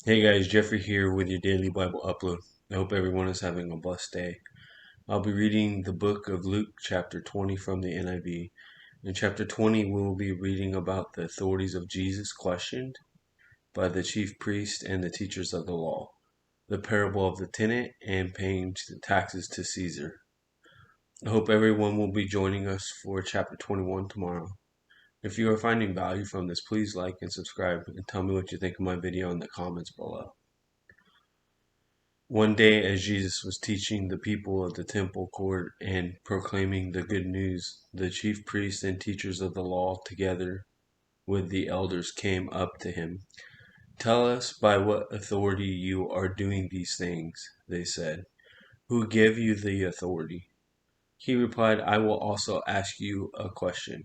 Hey guys, Jeffrey here with your daily Bible upload. I hope everyone is having a blessed day. I'll be reading the book of Luke, chapter 20 from the NIV. In chapter 20, we will be reading about the authorities of Jesus questioned by the chief priests and the teachers of the law, the parable of the tenant and paying taxes to Caesar. I hope everyone will be joining us for chapter 21 tomorrow. If you are finding value from this, please like and subscribe and tell me what you think of my video in the comments below. One day, as Jesus was teaching the people of the temple court and proclaiming the good news, the chief priests and teachers of the law, together with the elders, came up to him. "Tell us by what authority you are doing these things," they said. "Who gave you the authority?" He replied, "I will also ask you a question.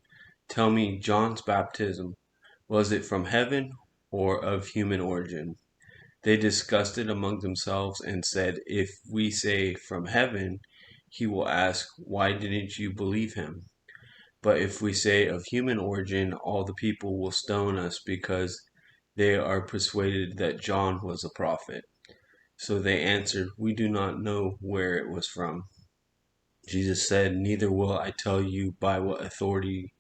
Tell me, John's baptism, was it from heaven or of human origin?" They discussed it among themselves and said, "If we say from heaven, he will ask, 'Why didn't you believe him?' But if we say of human origin, all the people will stone us because they are persuaded that John was a prophet." So they answered, "We do not know where it was from." Jesus said, "Neither will I tell you by what authority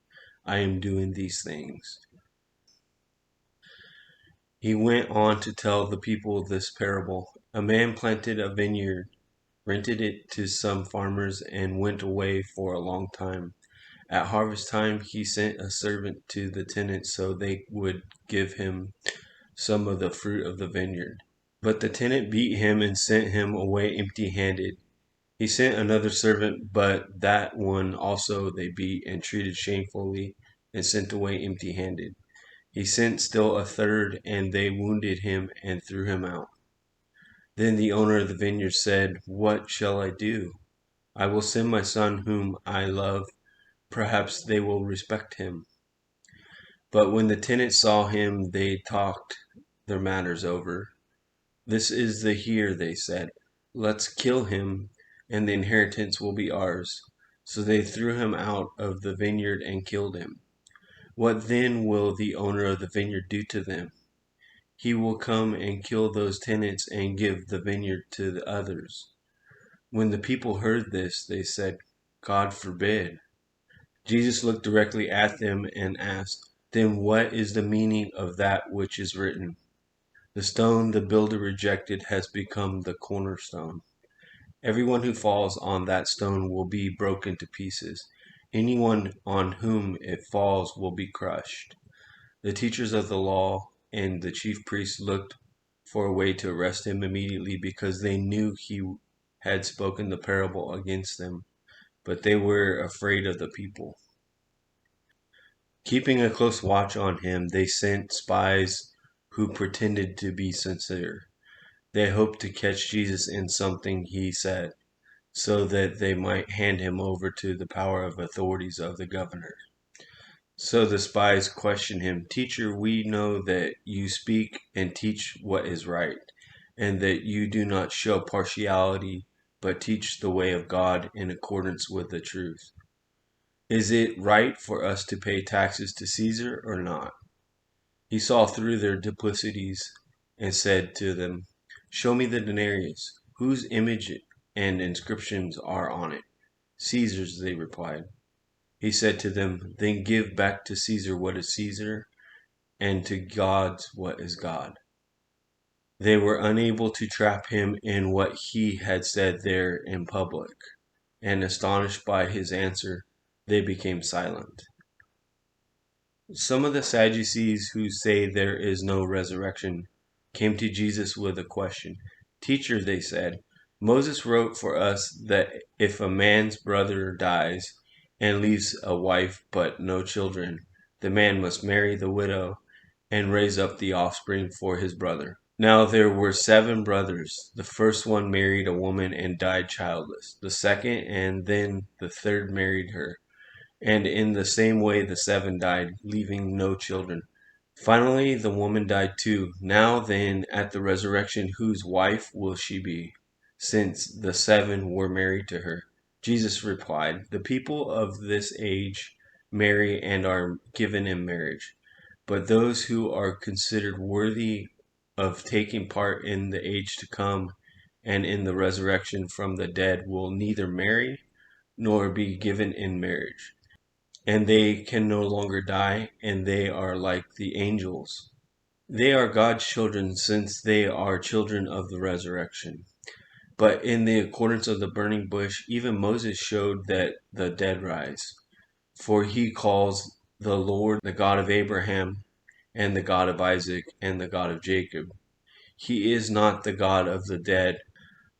I am doing these things." He went on to tell the people this parable. A man planted a vineyard, rented it to some farmers, and went away for a long time. At harvest time, he sent a servant to the tenants so they would give him some of the fruit of the vineyard. But the tenant beat him and sent him away empty-handed. He sent another servant, but that one also they beat and treated shamefully and sent away empty-handed. He sent still a third, and they wounded him and threw him out. Then the owner of the vineyard said, "What shall I do? I will send my son whom I love. Perhaps they will respect him." But when the tenants saw him, they talked their matters over. "This is the heir," they said. "Let's kill him, and the inheritance will be ours." So they threw him out of the vineyard and killed him. What then will the owner of the vineyard do to them? He will come and kill those tenants and give the vineyard to the others. When the people heard this, they said, "God forbid." Jesus looked directly at them and asked, "Then what is the meaning of that which is written? The stone the builder rejected has become the cornerstone. Everyone who falls on that stone will be broken to pieces. Anyone on whom it falls will be crushed." The teachers of the law and the chief priests looked for a way to arrest him immediately because they knew he had spoken the parable against them, but they were afraid of the people. Keeping a close watch on him, they sent spies who pretended to be sincere. They hoped to catch Jesus in something he said, so that they might hand him over to the power of authorities of the governor. So the spies questioned him, "Teacher, we know that you speak and teach what is right, and that you do not show partiality, but teach the way of God in accordance with the truth. Is it right for us to pay taxes to Caesar or not?" He saw through their duplicities and said to them, "Show me the denarius. Whose image and inscriptions are on it?" "Caesar's," they replied. He said to them, "Then give back to Caesar what is Caesar, and to God what is God." They were unable to trap him in what he had said there in public, and astonished by his answer, they became silent. Some of the Sadducees, who say there is no resurrection, came to Jesus with a question. "Teacher," they said, "Moses wrote for us that if a man's brother dies and leaves a wife but no children, the man must marry the widow and raise up the offspring for his brother. Now there were 7 brothers. The first one married a woman and died childless. The second and then the third married her. And in the same way the 7 died, leaving no children. Finally the woman died too. Now then, at the resurrection, whose wife will she be, since the 7 were married to her?" Jesus replied, "The people of this age marry and are given in marriage, but those who are considered worthy of taking part in the age to come and in the resurrection from the dead will neither marry nor be given in marriage, and they can no longer die, and they are like the angels. They are God's children, since they are children of the resurrection. But in the accordance of the burning bush, even Moses showed that the dead rise. For he calls the Lord the God of Abraham, and the God of Isaac, and the God of Jacob. He is not the God of the dead,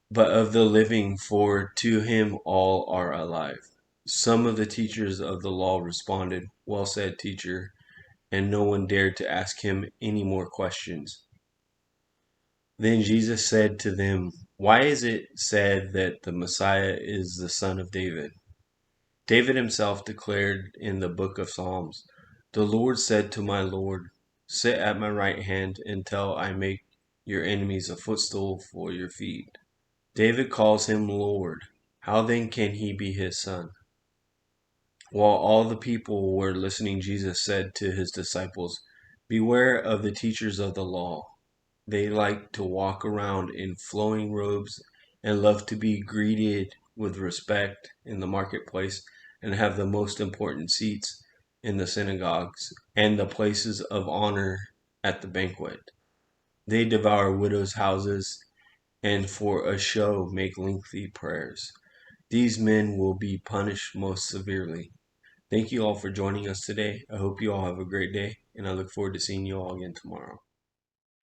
but of the living, for to him all are alive. Some of the teachers of the law responded, "Well said, teacher," and no one dared to ask him any more questions. Then Jesus said to them, "Why is it said that the Messiah is the son of David? David himself declared in the book of Psalms, 'The Lord said to my Lord, sit at my right hand until I make your enemies a footstool for your feet.' David calls him Lord. How then can he be his son?" While all the people were listening, Jesus said to his disciples, "Beware of the teachers of the law. They like to walk around in flowing robes and love to be greeted with respect in the marketplace and have the most important seats in the synagogues and the places of honor at the banquet. They devour widows' houses and for a show make lengthy prayers. These men will be punished most severely." Thank you all for joining us today. I hope you all have a great day, and I look forward to seeing you all again tomorrow.